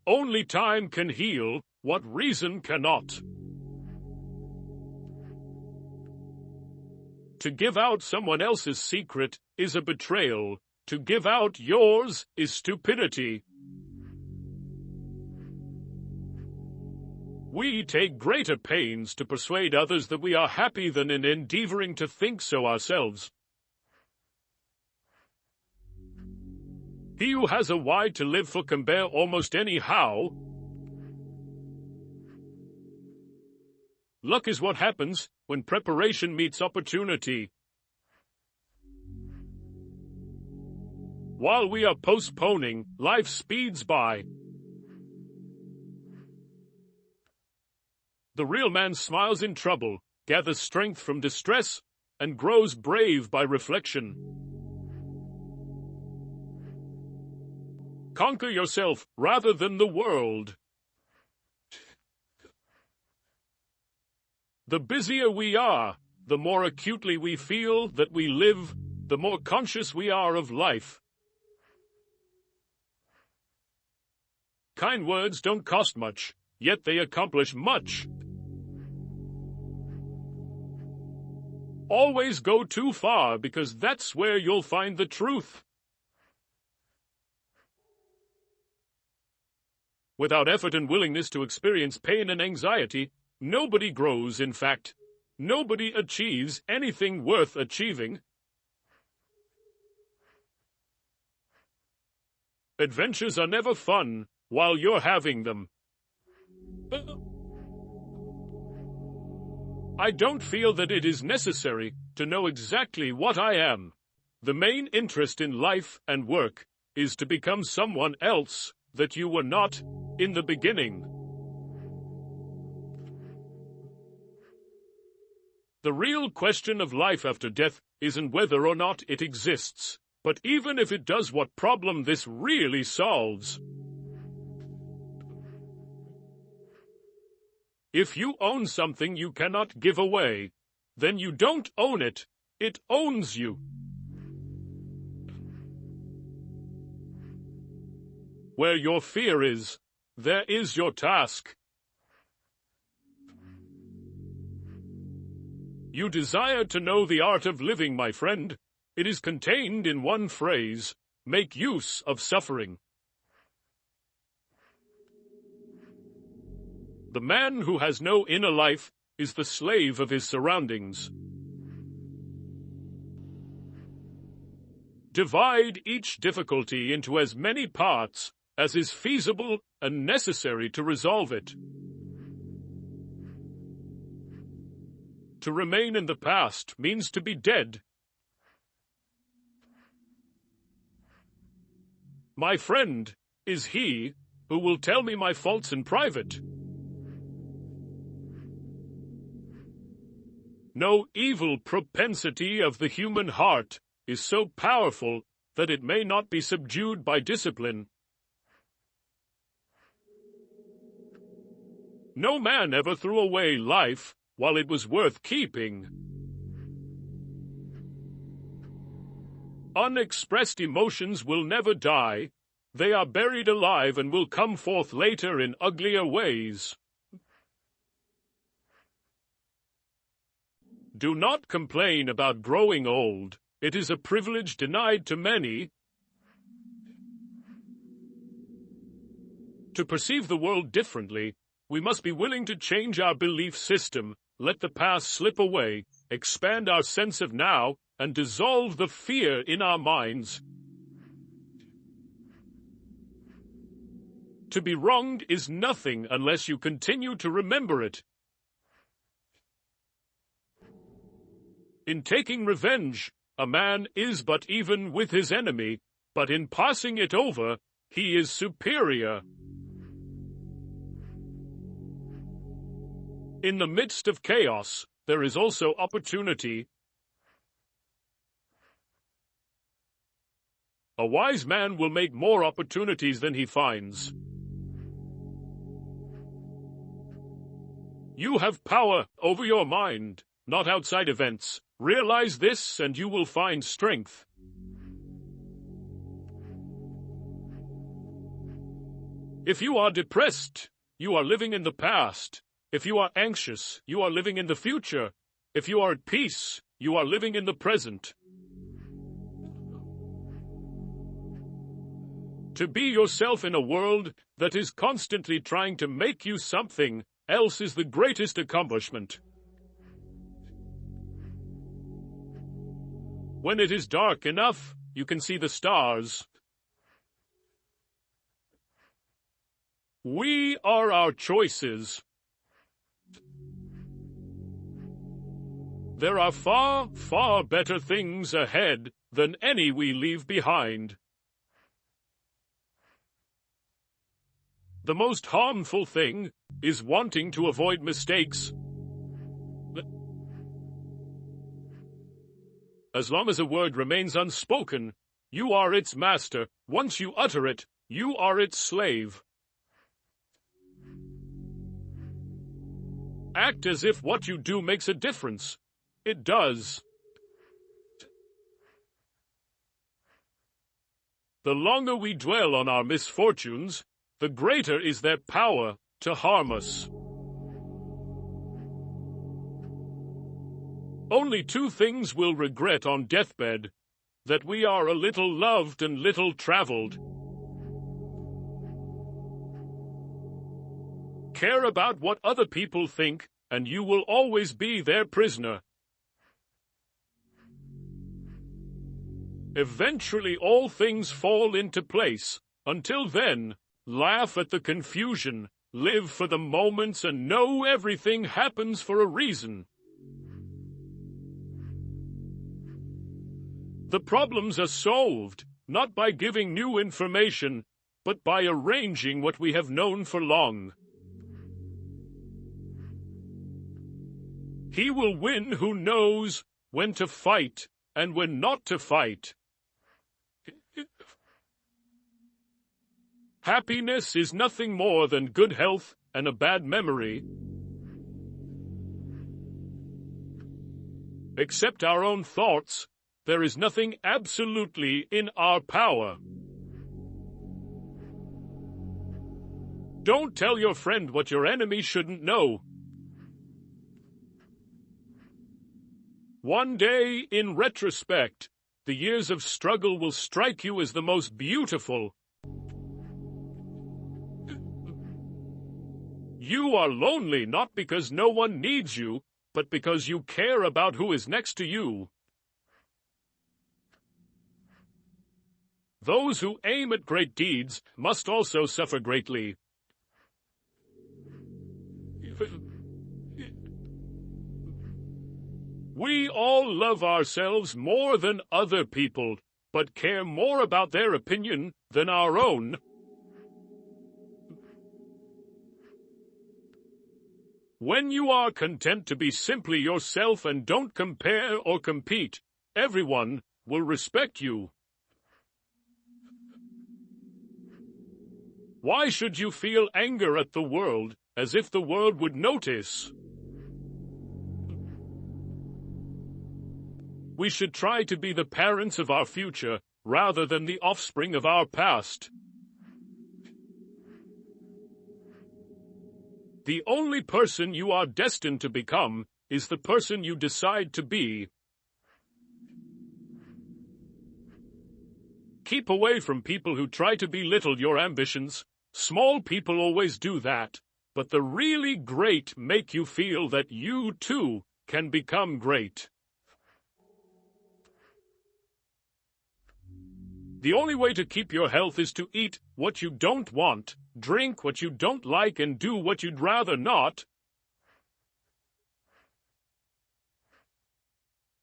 Only time can heal what reason cannot. To give out someone else's secret is a betrayal. To give out yours is stupidity. We take greater pains to persuade others that we are happy than in endeavoring to think so ourselves. He who has a why to live for can bear almost any how. Luck is what happens when preparation meets opportunity. While we are postponing, life speeds by. The real man smiles in trouble, gathers strength from distress, and grows brave by reflection. Conquer yourself rather than the world. The busier we are, the more acutely we feel that we live, the more conscious we are of life. Kind words don't cost much, yet they accomplish much. Always go too far, because that's where you'll find the truth. Without effort and willingness to experience pain and anxiety, nobody grows, in fact. Nobody achieves anything worth achieving. Adventures are never fun while you're having them. I don't feel that it is necessary to know exactly what I am. The main interest in life and work is to become someone else that you were not in the beginning. The real question of life after death isn't whether or not it exists, but even if it does, what problem this really solves. If you own something you cannot give away, then you don't own it, it owns you. Where your fear is, there is your task. You desire to know the art of living, my friend. It is contained in one phrase: make use of suffering. The man who has no inner life is the slave of his surroundings. Divide each difficulty into as many parts as is feasible and necessary to resolve it. To remain in the past means to be dead. My friend is he who will tell me my faults in private. No evil propensity of the human heart is so powerful that it may not be subdued by discipline. No man ever threw away life while it was worth keeping. Unexpressed emotions will never die. They are buried alive and will come forth later in uglier ways. Do not complain about growing old. It is a privilege denied to many. To perceive the world differently, we must be willing to change our belief system, let the past slip away, expand our sense of now, and dissolve the fear in our minds. To be wronged is nothing unless you continue to remember it. In taking revenge, a man is but even with his enemy, but in passing it over, he is superior. In the midst of chaos, there is also opportunity. A wise man will make more opportunities than he finds. You have power over your mind, not outside events. Realize this and you will find strength. If you are depressed, you are living in the past. If you are anxious, you are living in the future. If you are at peace, you are living in the present. To be yourself in a world that is constantly trying to make you something else is the greatest accomplishment. When it is dark enough, you can see the stars. We are our choices. There are far, far better things ahead than any we leave behind. The most harmful thing is wanting to avoid mistakes. As long as a word remains unspoken, you are its master. Once you utter it, you are its slave. Act as if what you do makes a difference. It does. The longer we dwell on our misfortunes, the greater is their power to harm us. Only two things we'll regret on deathbed: that we are a little loved and little traveled. Care about what other people think, and you will always be their prisoner. Eventually all things fall into place. Until then, laugh at the confusion, live for the moments, and know everything happens for a reason. The problems are solved, not by giving new information, but by arranging what we have known for long. He will win who knows when to fight and when not to fight. Happiness is nothing more than good health and a bad memory. Except our own thoughts, there is nothing absolutely in our power. Don't tell your friend what your enemy shouldn't know. One day, in retrospect, the years of struggle will strike you as the most beautiful. You are lonely not because no one needs you, but because you care about who is next to you. Those who aim at great deeds must also suffer greatly. We all love ourselves more than other people, but care more about their opinion than our own. When you are content to be simply yourself and don't compare or compete, everyone will respect you. Why should you feel anger at the world, as if the world would notice? We should try to be the parents of our future, rather than the offspring of our past. The only person you are destined to become is the person you decide to be. Keep away from people who try to belittle your ambitions. Small people always do that, but the really great make you feel that you, too, can become great. The only way to keep your health is to eat what you don't want, drink what you don't like, and do what you'd rather not.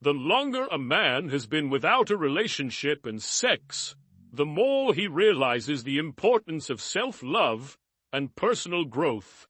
The longer a man has been without a relationship and sex, the more he realizes the importance of self-love and personal growth.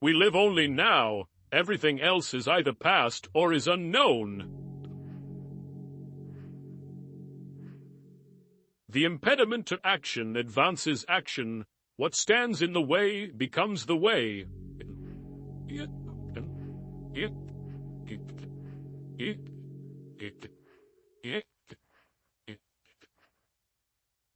We live only now. Everything else is either past or is unknown. The impediment to action advances action. What stands in the way becomes the way.